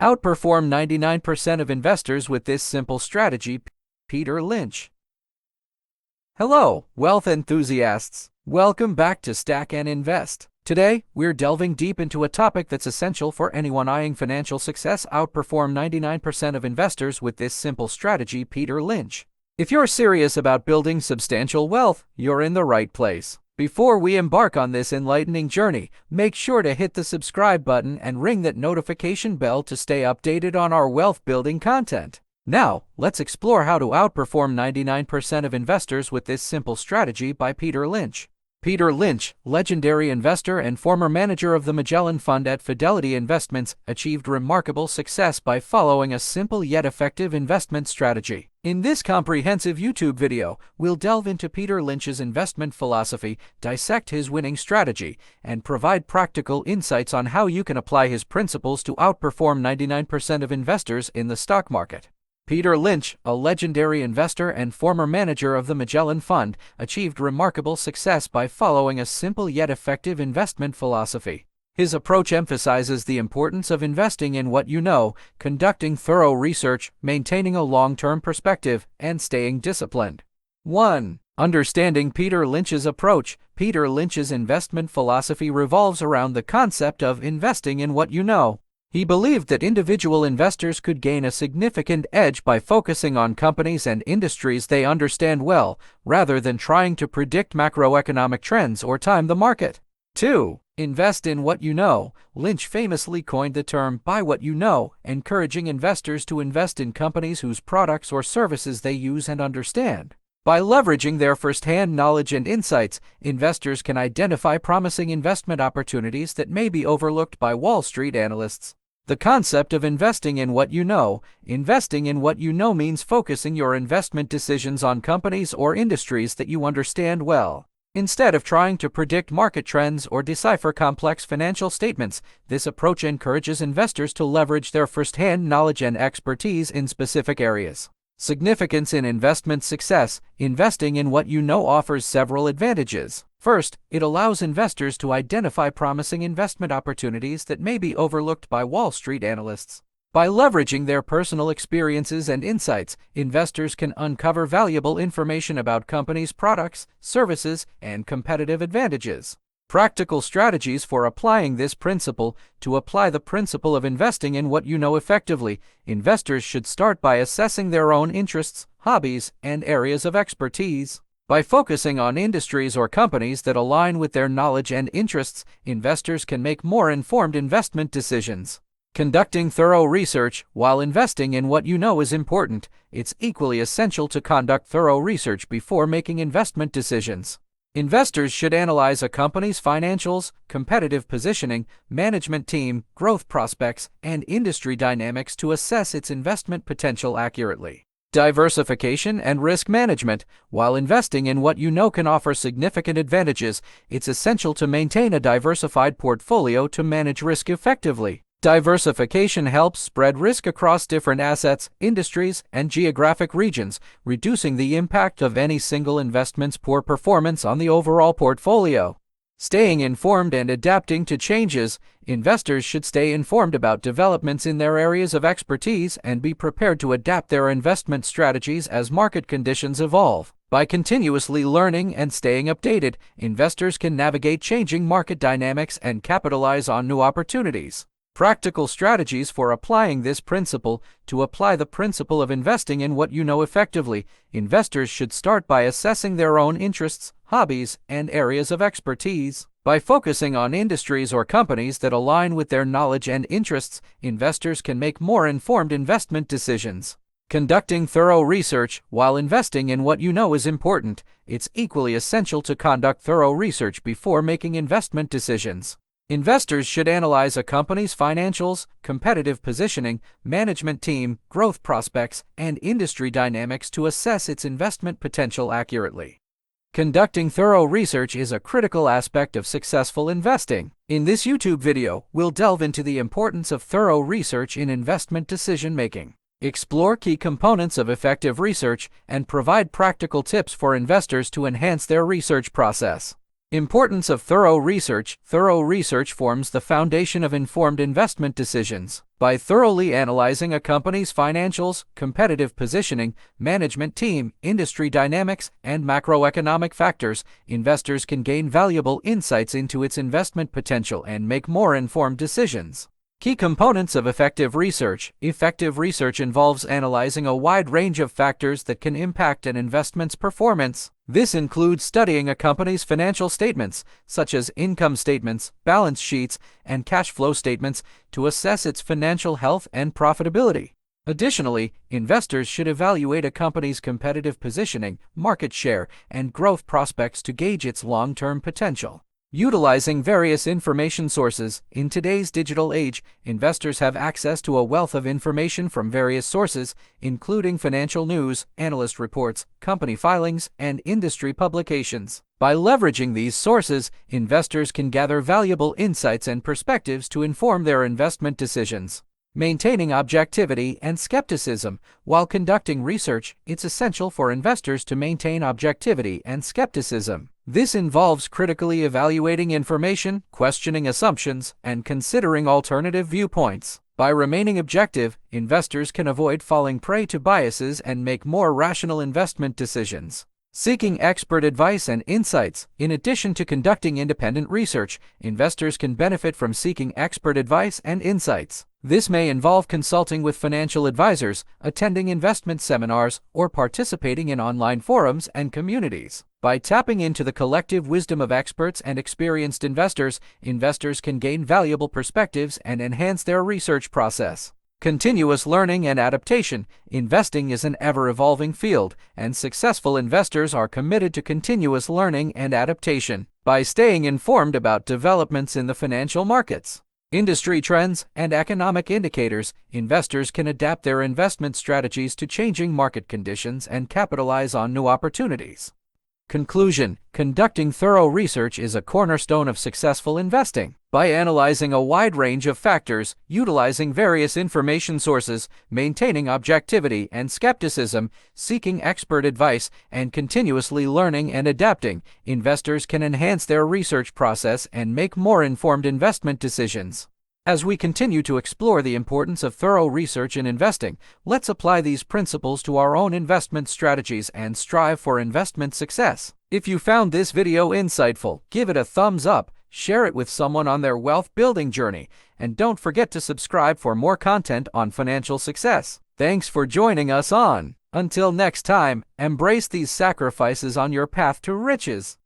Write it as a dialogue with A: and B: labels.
A: Outperform 99% of investors with this simple strategy. Peter Lynch. Hello, wealth enthusiasts. Welcome back to Stack and Invest. Today, we're delving deep into a topic that's essential for anyone eyeing financial success. Outperform 99% of investors with this simple strategy. Peter Lynch. If you're serious about building substantial wealth, you're in the right place. Before we embark on this enlightening journey, make sure to hit the subscribe button and ring that notification bell to stay updated on our wealth-building content. Now, let's explore how to outperform 99% of investors with this simple strategy by Peter Lynch. Peter Lynch, legendary investor and former manager of the Magellan Fund at Fidelity Investments, achieved remarkable success by following a simple yet effective investment strategy. In this comprehensive YouTube video, we'll delve into Peter Lynch's investment philosophy, dissect his winning strategy, and provide practical insights on how you can apply his principles to outperform 99% of investors in the stock market. Peter Lynch, a legendary investor and former manager of the Magellan Fund, achieved remarkable success by following a simple yet effective investment philosophy. His approach emphasizes the importance of investing in what you know, conducting thorough research, maintaining a long-term perspective, and staying disciplined. 1. Understanding Peter Lynch's approach. Peter Lynch's investment philosophy revolves around the concept of investing in what you know. He believed that individual investors could gain a significant edge by focusing on companies and industries they understand well, rather than trying to predict macroeconomic trends or time the market. 2. Invest in what you know. Lynch famously coined the term "buy what you know," encouraging investors to invest in companies whose products or services they use and understand. By leveraging their first-hand knowledge and insights, investors can identify promising investment opportunities that may be overlooked by Wall Street analysts. The concept of investing in what you know. Investing in what you know means focusing your investment decisions on companies or industries that you understand well. Instead of trying to predict market trends or decipher complex financial statements, this approach encourages investors to leverage their first-hand knowledge and expertise in specific areas. Significance in investment success. Investing in what you know offers several advantages. First, it allows investors to identify promising investment opportunities that may be overlooked by Wall Street analysts. By leveraging their personal experiences and insights, investors can uncover valuable information about companies' products, services, and competitive advantages. Practical strategies for applying this principle. To apply the principle of investing in what you know effectively, investors should start by assessing their own interests, hobbies, and areas of expertise. By focusing on industries or companies that align with their knowledge and interests, investors can make more informed investment decisions. Conducting thorough research. While investing in what you know is important, it's equally essential to conduct thorough research before making investment decisions. Investors should analyze a company's financials, competitive positioning, management team, growth prospects, and industry dynamics to assess its investment potential accurately. Diversification and risk management. While investing in what you know can offer significant advantages, it's essential to maintain a diversified portfolio to manage risk effectively. Diversification helps spread risk across different assets, industries, and geographic regions, reducing the impact of any single investment's poor performance on the overall portfolio. Staying informed and adapting to changes. Investors should stay informed about developments in their areas of expertise and be prepared to adapt their investment strategies as market conditions evolve. By continuously learning and staying updated, investors can navigate changing market dynamics and capitalize on new opportunities. Practical strategies for applying this principle. To apply the principle of investing in what you know effectively, investors should start by assessing their own interests, hobbies, and areas of expertise. By focusing on industries or companies that align with their knowledge and interests, investors can make more informed investment decisions. Conducting thorough research. While investing in what you know is important, it's equally essential to conduct thorough research before making investment decisions. Investors should analyze a company's financials, competitive positioning, management team, growth prospects, and industry dynamics to assess its investment potential accurately. Conducting thorough research is a critical aspect of successful investing. In this YouTube video, we'll delve into the importance of thorough research in investment decision-making. Explore key components of effective research and provide practical tips for investors to enhance their research process. Importance of thorough research. Thorough research forms the foundation of informed investment decisions. By thoroughly analyzing a company's financials, competitive positioning, management team, industry dynamics, and macroeconomic factors, investors can gain valuable insights into its investment potential and make more informed decisions. Key components of effective research. Effective research involves analyzing a wide range of factors that can impact an investment's performance. This includes studying a company's financial statements, such as income statements, balance sheets, and cash flow statements, to assess its financial health and profitability. Additionally, investors should evaluate a company's competitive positioning, market share, and growth prospects to gauge its long-term potential. Utilizing various information sources. In today's digital age, investors have access to a wealth of information from various sources, including financial news, analyst reports, company filings, and industry publications. By leveraging these sources, investors can gather valuable insights and perspectives to inform their investment decisions. Maintaining objectivity and skepticism. While conducting research, it's essential for investors to maintain objectivity and skepticism. This involves critically evaluating information, questioning assumptions, and considering alternative viewpoints. By remaining objective, investors can avoid falling prey to biases and make more rational investment decisions. Seeking expert advice and insights. In addition to conducting independent research, investors can benefit from seeking expert advice and insights. This may involve consulting with financial advisors, attending investment seminars, or participating in online forums and communities. By tapping into the collective wisdom of experts and experienced investors, investors can gain valuable perspectives and enhance their research process. Continuous learning and adaptation. Investing is an ever-evolving field, and successful investors are committed to continuous learning and adaptation. By staying informed about developments in the financial markets, industry trends, and economic indicators, investors can adapt their investment strategies to changing market conditions and capitalize on new opportunities. Conclusion. Conducting thorough research is a cornerstone of successful investing. By analyzing a wide range of factors, utilizing various information sources, maintaining objectivity and skepticism, seeking expert advice, and continuously learning and adapting, investors can enhance their research process and make more informed investment decisions. As we continue to explore the importance of thorough research in investing, let's apply these principles to our own investment strategies and strive for investment success. If you found this video insightful, give it a thumbs up, share it with someone on their wealth building journey, and don't forget to subscribe for more content on financial success. Thanks for joining us on. Until next time, embrace these sacrifices on your path to riches.